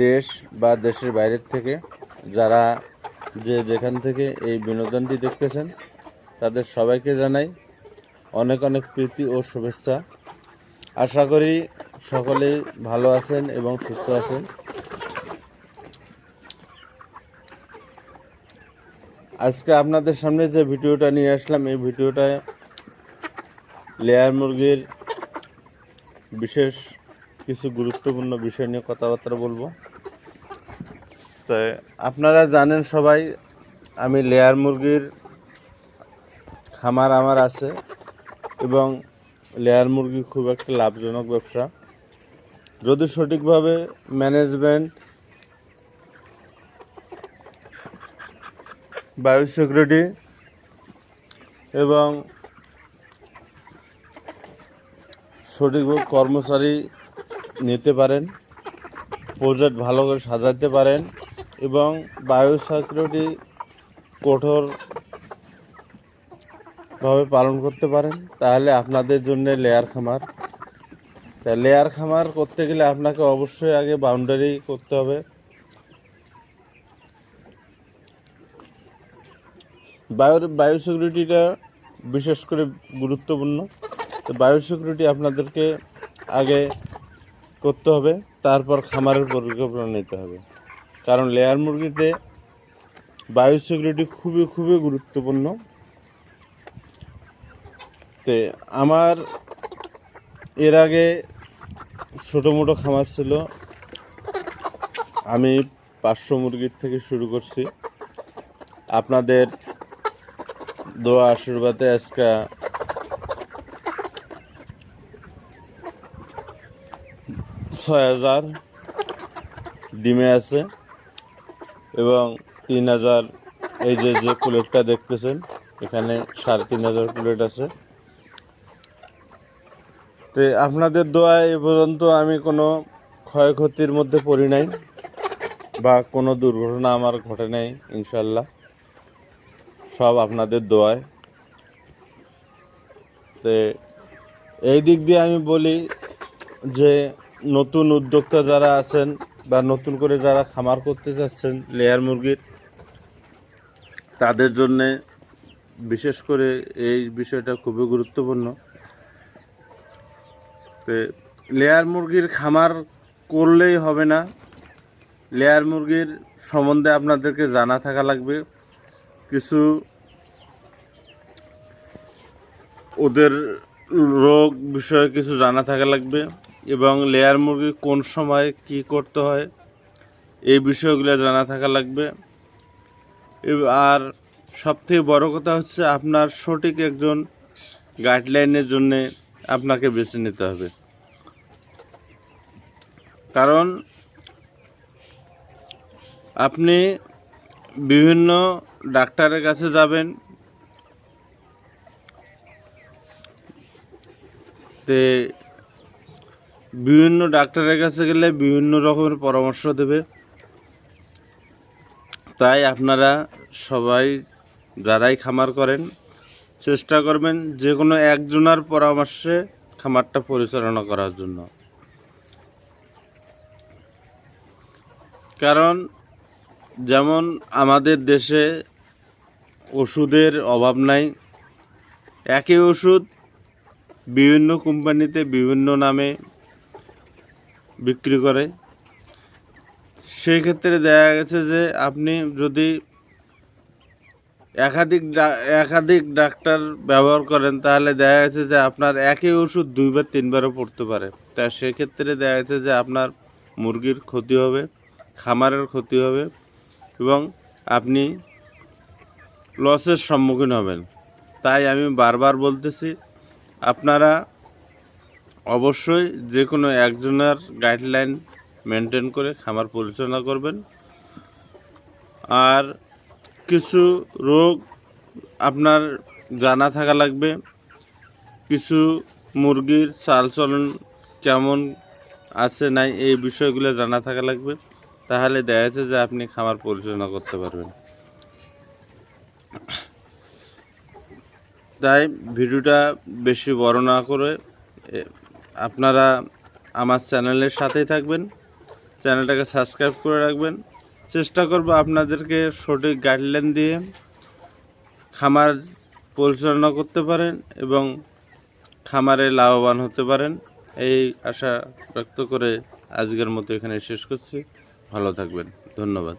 দেশ বা দেশের বাইরের থেকে যারা যেখান থেকে এই বিনোদনটি দেখতেছেন তাদের সবাইকে জানাই অনেক অনেক প্রীতি ও শুভেচ্ছা। আশা করি সকলেই ভালো আছেন এবং সুস্থ আছেন। আজকে আপনাদের সামনে যে ভিডিওটা নিয়ে আসলাম, এই ভিডিওটায় লেয়ার মুরগির বিশেষ কিছু গুরুত্বপূর্ণ বিষয় নিয়ে কথাবার্তা বলবো। তো আপনারা জানেন সবাই, আমি লেয়ার মুরগির খামার আমার আছে এবং লেয়ার মুরগি খুব একটা লাভজনক ব্যবসা যদি সঠিকভাবে ম্যানেজমেন্ট, বায়োসিকিউরিটি এবং সঠিকভাবে কর্মচারী নিতে পারেন, প্রজেক্ট ভালো করে সাজাতে পারেন এবং বায়োসিকিউরিটি কঠোরভাবে পালন করতে পারেন, তাহলে আপনাদের জন্য লেয়ার খামার। তা লেয়ার খামার করতে গেলে আপনাকে অবশ্যই আগে বাউন্ডারি করতে হবে। বায়োসিকিউরিটিটা বিশেষ করে গুরুত্বপূর্ণ। তো বায়োসিকিউরিটি আপনাদেরকে আগে করতে হবে, তারপর খামারের পরিকল্পনা নিতে হবে, কারণ লেয়ার মুরগিতে বায়োসিকিউরিটি খুবই খুবই গুরুত্বপূর্ণ। তো আমার এর আগে ছোটো মোটো খামার ছিল, আমি 500 মুরগির থেকে শুরু করছি। আপনাদের দোয়া আশীর্বাদে আজকে 6000 ডিমে আছে এবং 3000 এই যে প্লেটটা দেখতেছেন, এখানে 3500 প্লেট আছে। তো আপনাদের দোয়ায় এ পর্যন্ত আমি কোনো ক্ষয়ক্ষতির মধ্যে পড়ি নাই বা কোনো দুর্ঘটনা আমার ঘটে নাই, ইনশাল্লাহ সব আপনাদের দোয়ায়। তো এই দিক দিয়ে আমি বলি যে নতুন উদ্যোক্তা যারা আছেন বা নতুন করে যারা খামার করতে চাচ্ছেন লেয়ার মুরগির, তাদের জন্যে বিশেষ করে এই বিষয়টা খুবই গুরুত্বপূর্ণ। তো লেয়ার মুরগির খামার করলেই হবে না, লেয়ার মুরগির সম্বন্ধে আপনাদেরকে জানা থাকা লাগবে, কিছু ওদের রোগ বিষয়ে কিছু জানা থাকা লাগবে এবং লেয়ার মুরগি কোন সময় কি করতে হয় এই বিষয়গুলো জানা থাকা লাগবে। আর সবথেকে বড় কথা হচ্ছে আপনার সঠিক একজন গাইডলাইনের জন্য আপনাকে বেছে নিতে হবে, কারণ আপনি বিভিন্ন ডাক্তারের কাছে যাবেন, তে বিভিন্ন ডাক্তারের কাছে গেলে বিভিন্ন রকমের পরামর্শ দেবে। তাই আপনারা সবাই যারাই খামার করেন চেষ্টা করবেন যে কোনো একজনের পরামর্শে খামারটা পরিচালনা করার জন্য, কারণ যেমন আমাদের দেশে ওষুধের অভাব নাই, একই ওষুধ বিভিন্ন কোম্পানিতে বিভিন্ন নামে বিক্রি করে। সেই ক্ষেত্রে দেখা গেছে যে আপনি যদি একাধিক ডাক্তার ব্যবহার করেন, তাহলে দেখা গেছে যে আপনার একই ওষুধ 2 বা 3 বারও পড়তে পারে। তা সেক্ষেত্রে দেখা গেছে যে আপনার মুরগির ক্ষতি হবে, খামারের ক্ষতি হবে এবং আপনি লসের সম্মুখীন হবেন। তাই আমি বারবার বলতেছি, আপনারা অবশ্যই যে কোনো একজনের গাইডলাইন মেনটেন করে খামার পরিচালনা করবেন। আর কিছু রোগ আপনার জানা থাকা লাগবে, কিছু মুরগির চালচলন কেমন আছে নাই এই বিষয়গুলো জানা থাকা লাগবে, তাহলে দেখা যাচ্ছে যে আপনি খামার পরিচালনা করতে পারবেন। তাই ভিডিওটা বেশি বড় না করে আপনারা আমার চ্যানেলের সাথেই থাকবেন চ্যানেলটাকে সাবস্ক্রাইব করে রাখবেন। চেষ্টা করব আপনাদেরকে সঠিক গাইডলাইন দিয়ে খামার পরিচালনা করতে পারেন এবং খামারে লাভবান হতে পারেন, এই আশা ব্যক্ত করে আজকের মতো এখানে শেষ করছি। ভালো থাকবেন, ধন্যবাদ।